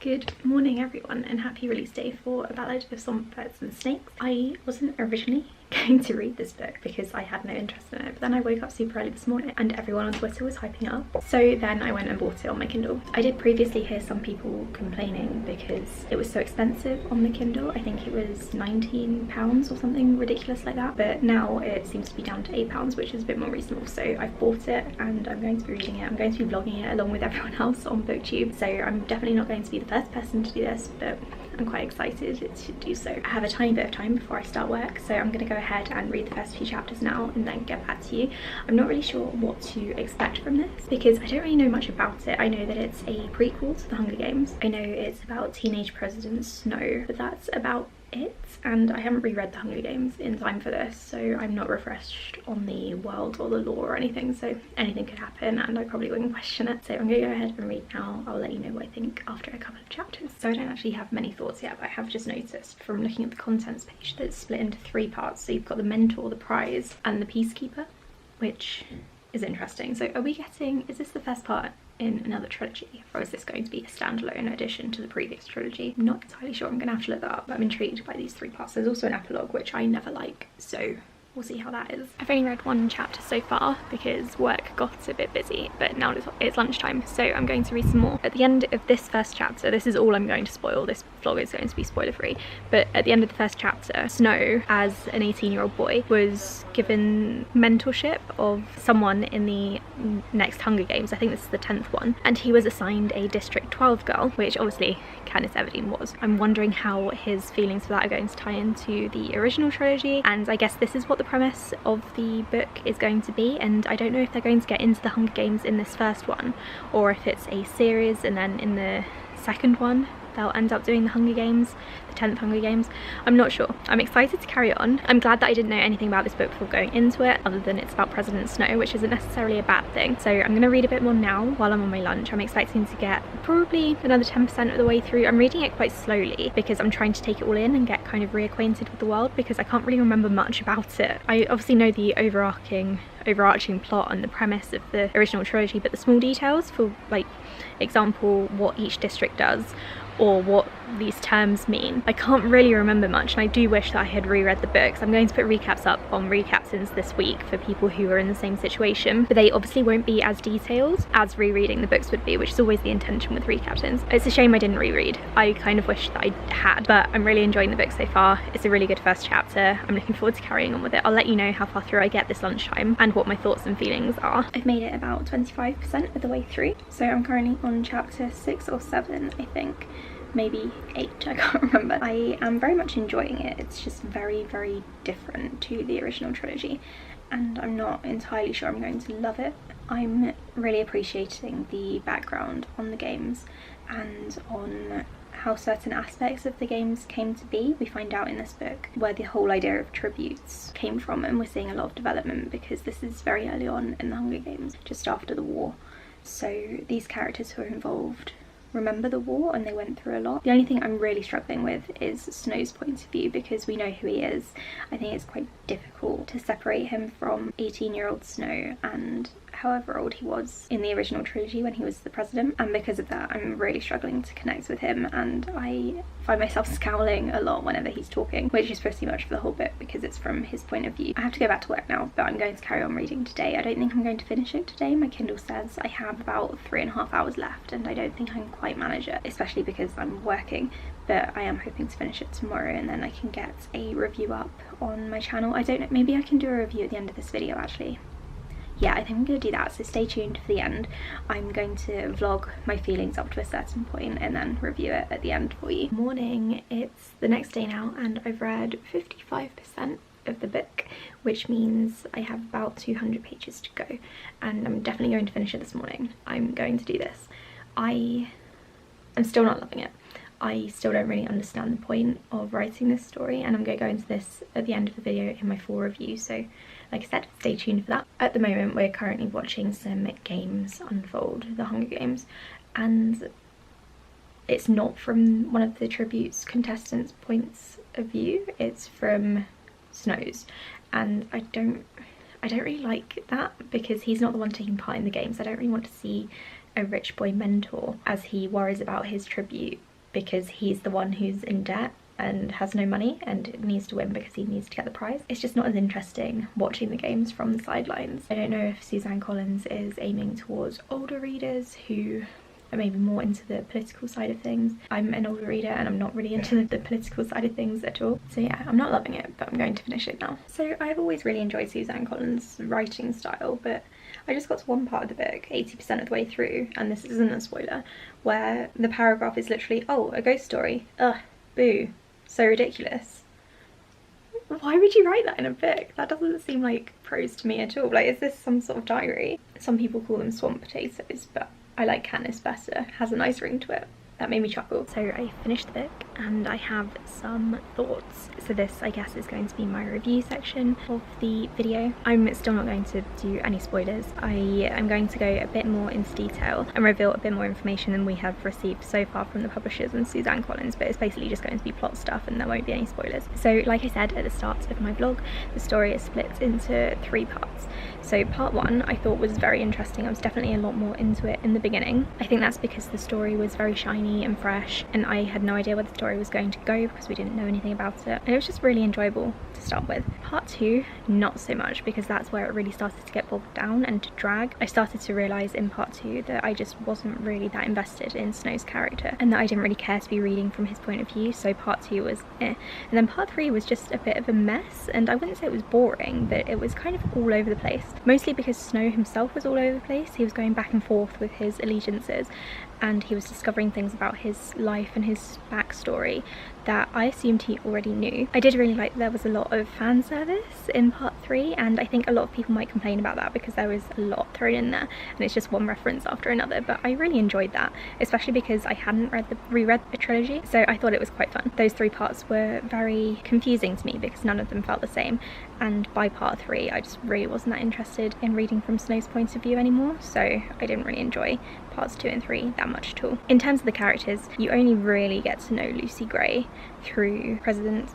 Good morning everyone and happy release day for A Ballad of Songbirds and Snakes. I wasn't originally going to read this book because I had no interest in it, but then I woke up super early this morning and everyone on Twitter was hyping it up, so then I went and bought it on my Kindle. I did previously hear some people complaining because it was so expensive on the Kindle. I think it was £19 or something ridiculous like that, but now it seems to be down to £8, which is a bit more reasonable. So I've bought it and I'm going to be reading it. I'm going to be vlogging it along with everyone else on BookTube, so I'm definitely not going to be the first person to do this, but I'm quite excited to do so. I have a tiny bit of time before I start work, so I'm going to go ahead and read the first few chapters now and then get back to you. I'm not really sure what to expect from this because I don't really know much about it. I know that it's a prequel to The Hunger Games. I know it's about teenage President Snow, but that's about it, and I haven't reread The Hunger Games in time for this, so I'm not refreshed on the world or the lore or anything, so anything could happen and I probably wouldn't question it. So I'm gonna go ahead and read now. I'll let you know what I think after a couple of chapters. So I don't actually have many thoughts yet, but I have just noticed from looking at the contents page that it's split into 3 parts. So you've got the mentor, the prize, and the peacekeeper, which is interesting. So are we getting, is this the first part in another trilogy, or is this going to be a standalone addition to the previous trilogy? I'm not entirely sure. I'm gonna have to look that up, but I'm intrigued by these 3 parts. There's also an epilogue, which I never like, so we'll see how that is. I've only read 1 chapter so far because work got a bit busy, but now it's lunchtime, so I'm going to read some more. At the end of this first chapter, this is all I'm going to spoil, this vlog is going to be spoiler free, but at the end of the first chapter, Snow, as an 18-year-old boy, was given mentorship of someone in the next Hunger Games. I think this is the 10th one, and he was assigned a District 12 girl, which obviously Katniss Everdeen was. I'm wondering how his feelings for that are going to tie into the original trilogy, and I guess this is what the premise of the book is going to be, and I don't know if they're going to get into the Hunger Games in this first one or if it's a series and then in the second one they'll end up doing the Hunger Games, the 10th Hunger Games. I'm not sure. I'm excited to carry on. I'm glad that I didn't know anything about this book before going into it, other than it's about President Snow, which isn't necessarily a bad thing. So I'm going to read a bit more now while I'm on my lunch. I'm expecting to get probably another 10% of the way through. I'm reading it quite slowly because I'm trying to take it all in and get kind of reacquainted with the world, because I can't really remember much about it. I obviously know the overarching plot and the premise of the original trilogy, but the small details, for like example what each district does or what these terms mean, I can't really remember much, and I do wish that I had reread the books. I'm going to put recaps up on Recaptions this week for people who are in the same situation, but they obviously won't be as detailed as rereading the books would be, which is always the intention with Recaptions. It's a shame I didn't reread. I kind of wish that I had, but I'm really enjoying the book so far. It's a really good first chapter. I'm looking forward to carrying on with it. I'll let you know how far through I get this lunchtime and what my thoughts and feelings are. I've made it about 25% of the way through, so I'm currently on chapter 6 or 7, I think. Maybe 8, I can't remember. I am very much enjoying it. It's just very, very different to the original trilogy, and I'm not entirely sure I'm going to love it. I'm really appreciating the background on the games and on how certain aspects of the games came to be. We find out in this book where the whole idea of tributes came from, and we're seeing a lot of development because this is very early on in the Hunger Games, just after the war. So these characters who are involved remember the war and they went through a lot. The only thing I'm really struggling with is Snow's point of view, because we know who he is. I think it's quite difficult to separate him from 18-year-old Snow and however old he was in the original trilogy when he was the president, and because of that I'm really struggling to connect with him, and I find myself scowling a lot whenever he's talking, which is pretty much for the whole book because it's from his point of view. I have to go back to work now, but I'm going to carry on reading today. I don't think I'm going to finish it today. My Kindle says I have about 3.5 hours left, and I don't think I can quite manage it, especially because I'm working, but I am hoping to finish it tomorrow and then I can get a review up on my channel. I don't know, maybe I can do a review at the end of this video actually. Yeah, I think I'm going to do that, so stay tuned for the end. I'm going to vlog my feelings up to a certain point and then review it at the end for you. Morning, it's the next day now and I've read 55% of the book, which means I have about 200 pages to go, and I'm definitely going to finish it this morning. I'm going to do this. I'm still not loving it. I still don't really understand the point of writing this story, and I'm going to go into this at the end of the video in my full review, so like I said, stay tuned for that. At the moment we're currently watching some games unfold, the Hunger Games, and it's not from one of the tribute's contestants' points of view, it's from Snow's, and I don't really like that because he's not the one taking part in the games. I don't really want to see a rich boy mentor as he worries about his tribute because he's the one who's in debt and has no money and needs to win because he needs to get the prize. It's just not as interesting watching the games from the sidelines. I don't know if Suzanne Collins is aiming towards older readers who are maybe more into the political side of things. I'm an older reader and I'm not really into the political side of things at all. So yeah, I'm not loving it, but I'm going to finish it now. So I've always really enjoyed Suzanne Collins' writing style, but I just got to one part of the book, 80% of the way through, and this isn't a spoiler, where the paragraph is literally, oh, a ghost story. Ugh, boo. So ridiculous. Why would you write that in a book? That doesn't seem like prose to me at all. Like, is this some sort of diary? Some people call them swamp potatoes, but I like Katniss better. It has a nice ring to it. That made me chuckle. So I finished the book and I have some thoughts. So this, I guess, is going to be my review section of the video. I'm still not going to do any spoilers. I am going to go a bit more into detail and reveal a bit more information than we have received so far from the publishers and Suzanne Collins, but it's basically just going to be plot stuff and there won't be any spoilers. So like I said at the start of my vlog, the story is split into 3 parts. So part 1 I thought was very interesting. I was definitely a lot more into it in the beginning. I think that's because the story was very shiny and fresh and I had no idea where the story was going to go because we didn't know anything about it, and it was just really enjoyable to start with. Part 2, not so much, because that's where it really started to get bogged down and to drag. I started to realise in part 2 that I just wasn't really that invested in Snow's character and that I didn't really care to be reading from his point of view, so part 2 was eh. And then part 3 was just a bit of a mess, and I wouldn't say it was boring, but it was kind of all over the place, mostly because Snow himself was all over the place. He was going back and forth with his allegiances and he was discovering things about his life and his backstory that I assumed he already knew. I did really like that there was a lot of fan service in part 3, and I think a lot of people might complain about that because there was a lot thrown in there and it's just one reference after another, but I really enjoyed that, especially because I hadn't reread the trilogy, so I thought it was quite fun. Those 3 parts were very confusing to me because none of them felt the same, and by part 3 I just really wasn't that interested in reading from Snow's point of view anymore, so I didn't really enjoy parts 2 and 3 that much at all. In terms of the characters, you only really get to know Lucy Gray through President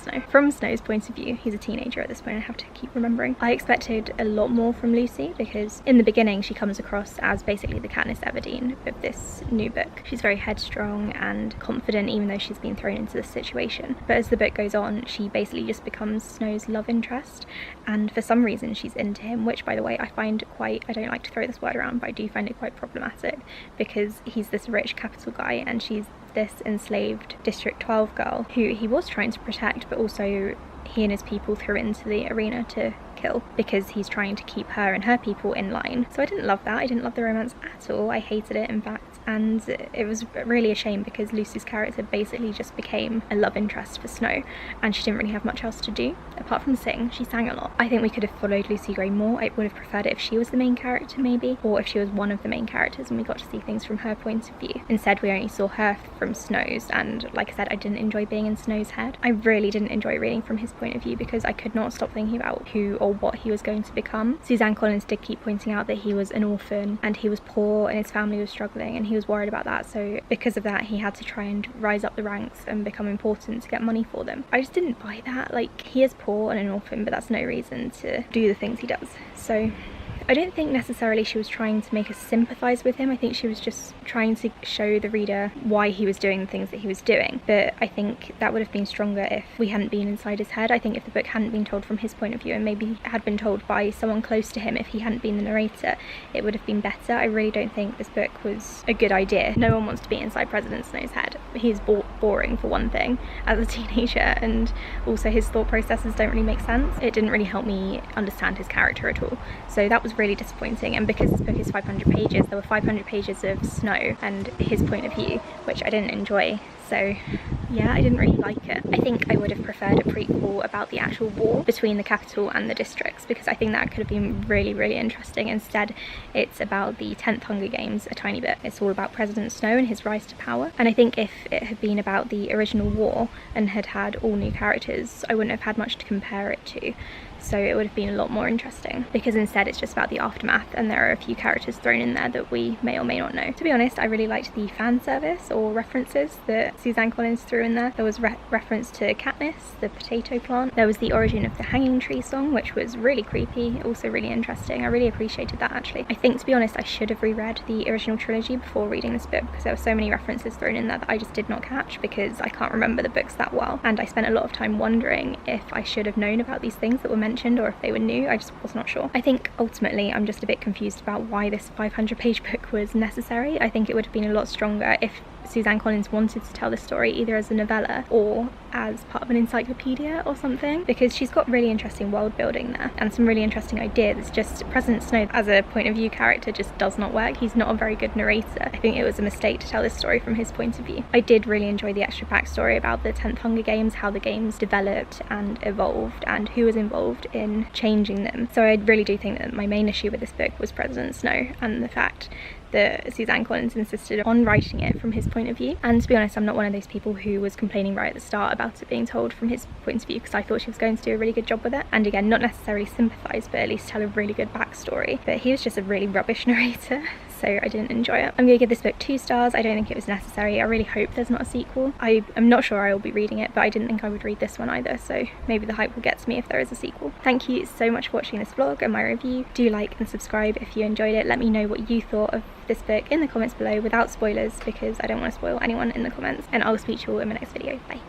Snow. From Snow's point of view, he's a teenager at this point, I have to keep remembering. I expected a lot more from Lucy because in the beginning she comes across as basically the Katniss Everdeen of this new book. She's very headstrong and confident even though she's been thrown into this situation. But as the book goes on, she basically just becomes Snow's love interest, and for some reason she's into him, which by the way I find quite, I don't like to throw this word around, but I do find it quite problematic because he's this rich capital guy and she's this enslaved District 12 girl who he was trying to protect, but also he and his people threw into the arena to kill because he's trying to keep her and her people in line. So I didn't love that. I didn't love the romance at all. I hated it, in fact, and it was really a shame because Lucy's character basically just became a love interest for Snow and she didn't really have much else to do apart from sing. She sang a lot. I think we could have followed Lucy Gray more. I would have preferred it if she was the main character maybe, or if she was one of the main characters and we got to see things from her point of view. Instead we only saw her from Snow's, and like I said, I didn't enjoy being in Snow's head. I really didn't enjoy reading from his point of view because I could not stop thinking about who or what he was going to become. Suzanne Collins did keep pointing out that he was an orphan and he was poor and his family was struggling and he was worried about that, so because of that he had to try and rise up the ranks and become important to get money for them. I just didn't buy that. Like, he is poor and an orphan, but that's no reason to do the things he does. So I don't think necessarily she was trying to make us sympathise with him. I think she was just trying to show the reader why he was doing the things that he was doing. But I think that would have been stronger if we hadn't been inside his head. I think if the book hadn't been told from his point of view and maybe had been told by someone close to him, if he hadn't been the narrator, it would have been better. I really don't think this book was a good idea. No one wants to be inside President Snow's head. He's boring for one thing as a teenager, and also his thought processes don't really make sense. It didn't really help me understand his character at all. So that was really disappointing, and because this book is 500 pages, there were 500 pages of Snow and his point of view, which I didn't enjoy. So yeah, I didn't really like it. I think I would have preferred a prequel about the actual war between the capital and the districts, because I think that could have been really, really interesting. Instead, it's about the 10th Hunger Games a tiny bit. It's all about President Snow and his rise to power. And I think if it had been about the original war and had had all new characters, I wouldn't have had much to compare it to. so it would have been a lot more interesting, because instead it's just about the aftermath and there are a few characters thrown in there that we may or may not know. To be honest, I really liked the fan service or references that Suzanne Collins threw in there. There was reference to Katniss, the potato plant. There was the origin of the hanging tree song, which was really creepy, also really interesting. I really appreciated that actually. I think, to be honest, I should have reread the original trilogy before reading this book, because there were so many references thrown in there that I just did not catch because I can't remember the books that well, and I spent a lot of time wondering if I should have known about these things that were mentioned or if they were new. I just was not sure. I think ultimately I'm just a bit confused about why this 500-page book was necessary. I think it would have been a lot stronger if Suzanne Collins wanted to tell the story either as a novella or as part of an encyclopedia or something, because she's got really interesting world building there and some really interesting ideas. It's just President Snow as a point of view character just does not work. He's not a very good narrator. I think it was a mistake to tell this story from his point of view. I did really enjoy the extra backstory about the 10th Hunger Games, how the games developed and evolved and who was involved in changing them. So I really do think that my main issue with this book was President Snow and the fact that Suzanne Collins insisted on writing it from his point of view. And to be honest, I'm not one of those people who was complaining right at the start about it being told from his point of view, because I thought she was going to do a really good job with it. And again, not necessarily sympathise, but at least tell a really good backstory. But he was just a really rubbish narrator, so I didn't enjoy it. I'm going to give this book 2 stars. I don't think it was necessary. I really hope there's not a sequel. I'm not sure I will be reading it, but I didn't think I would read this one either, so maybe the hype will get to me if there is a sequel. Thank you so much for watching this vlog and my review. Do like and subscribe if you enjoyed it. Let me know what you thought of this book in the comments below without spoilers, because I don't want to spoil anyone in the comments, and I'll speak to you all in my next video. Bye.